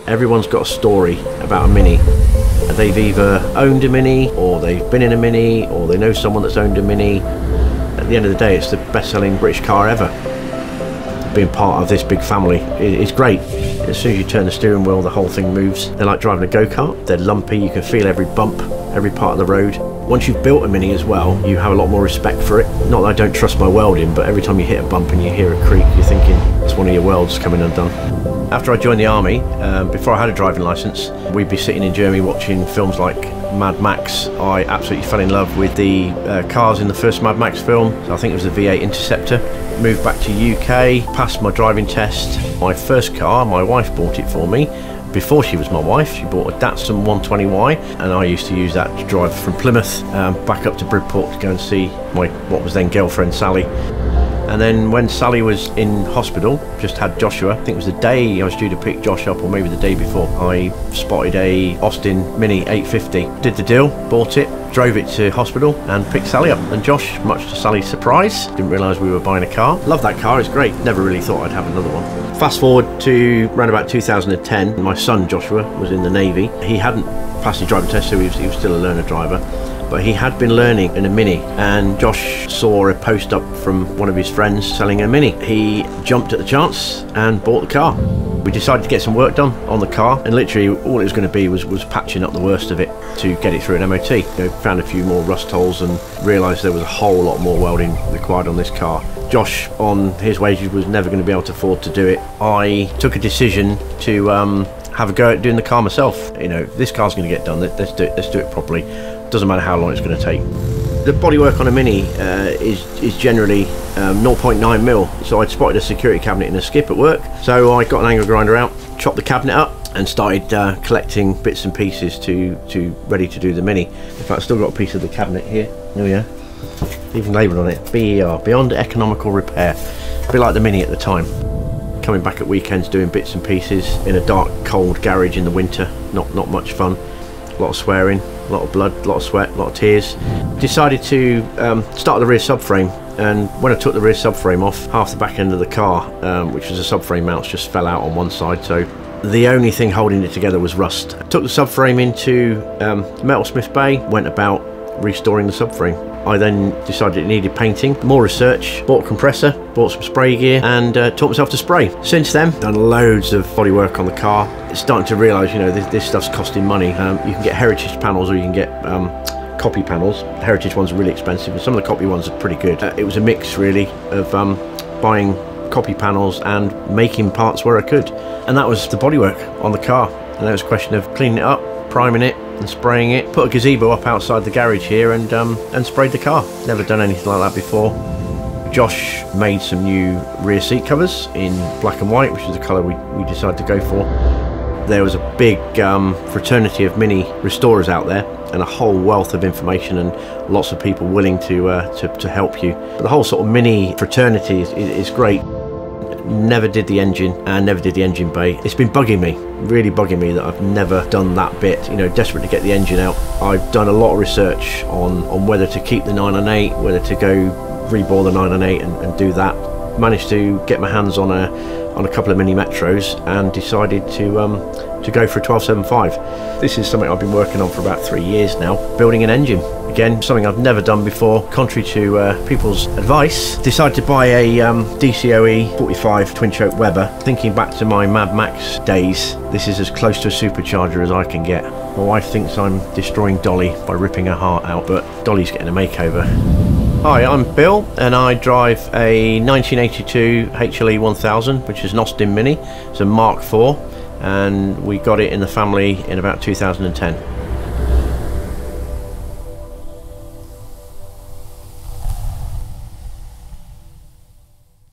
Everyone's got a story about a Mini. They've either owned a Mini, or they've been in a Mini, or they know someone that's owned a Mini. At the end of the day, it's the best-selling British car ever. Being part of this big family is great. As soon as you turn the steering wheel, the whole thing moves. They're like driving a go-kart. They're lumpy, you can feel every bump, every part of the road. Once you've built a Mini as well, you have a lot more respect for it. Not that I don't trust my welding, but every time you hit a bump and you hear a creak, you're thinking it's one of your welds coming undone. After I joined the army, before I had a driving licence, we'd be sitting in Germany watching films like Mad Max. I absolutely fell in love with the cars in the first Mad Max film. So I think it was the V8 Interceptor. Moved back to UK, passed my driving test. My first car, my wife bought it for me. Before she was my wife, she bought a Datsun 120Y, and I used to use that to drive from Plymouth back up to Bridport to go and see my what was then girlfriend Sally. And then when Sally was in hospital, just had Joshua, I think it was the day I was due to pick Josh up, or maybe the day before, I spotted a Austin Mini 850. Did the deal, bought it, drove it to hospital and picked Sally up. And Josh, much to Sally's surprise, didn't realise we were buying a car. Love that car, it's great. Never really thought I'd have another one. Fast forward to around about 2010, my son Joshua was in the Navy. He hadn't passed his driving test, so he was still a learner driver. But he had been learning in a Mini, and Josh saw a post up from one of his friends selling a Mini. He jumped at the chance and bought the car. We decided to get some work done on the car, and literally all it was going to be was patching up the worst of it to get it through an MOT. Found a few more rust holes and realised there was a whole lot more welding required on this car. Josh, on his wages, was never going to be able to afford to do it. I took a decision to have a go at doing the car myself. This car's going to get done, let's do it properly. Doesn't matter how long it's going to take. The bodywork on a Mini is generally 0.9 mil. So I'd spotted a security cabinet in a skip at work. So I got an angle grinder out, chopped the cabinet up, and started collecting bits and pieces to ready to do the Mini. In fact, I've still got a piece of the cabinet here. There we are. Even labelled on it, BER, Beyond Economical Repair. A bit like the Mini at the time. Coming back at weekends doing bits and pieces in a dark, cold garage in the winter. Not much fun. A lot of swearing, a lot of blood, a lot of sweat, a lot of tears. Decided to start the rear subframe, and when I took the rear subframe off, half the back end of the car, which was a subframe mounts, just fell out on one side, so the only thing holding it together was rust. Took the subframe into Metalsmith Bay, went about restoring the subframe. I then decided it needed painting, more research, bought a compressor, bought some spray gear, and taught myself to spray. Since then, done loads of bodywork on the car. It's starting to realise, this stuff's costing money. You can get heritage panels, or you can get copy panels. The heritage ones are really expensive, and some of the copy ones are pretty good. It was a mix, really, of buying copy panels and making parts where I could. And that was the bodywork on the car. And it was a question of cleaning it up, priming it, and spraying it. Put a gazebo up outside the garage here and sprayed the car. Never done anything like that before. Josh made some new rear seat covers in black and white, which is the colour we decided to go for. There was a big fraternity of Mini restorers out there, and a whole wealth of information and lots of people willing to help you. But the whole sort of Mini fraternity is great. Never did the engine and never did the engine bay. It's been bugging me, really bugging me, that I've never done that bit. Desperate to get the engine out. I've done a lot of research on whether to keep the 998, whether to go rebore the 998 and do that. Managed to get my hands on a couple of Mini Metros and decided to go for a 1275. This is something I've been working on for about 3 years now, building an engine. Again, something I've never done before, contrary to people's advice. Decided to buy a DCOE 45 twin choke Weber. Thinking back to my Mad Max days, this is as close to a supercharger as I can get. My wife thinks I'm destroying Dolly by ripping her heart out, but Dolly's getting a makeover. Hi, I'm Bill, and I drive a 1982 HLE 1000, which is an Austin Mini. It's a Mark IV, and we got it in the family in about 2010.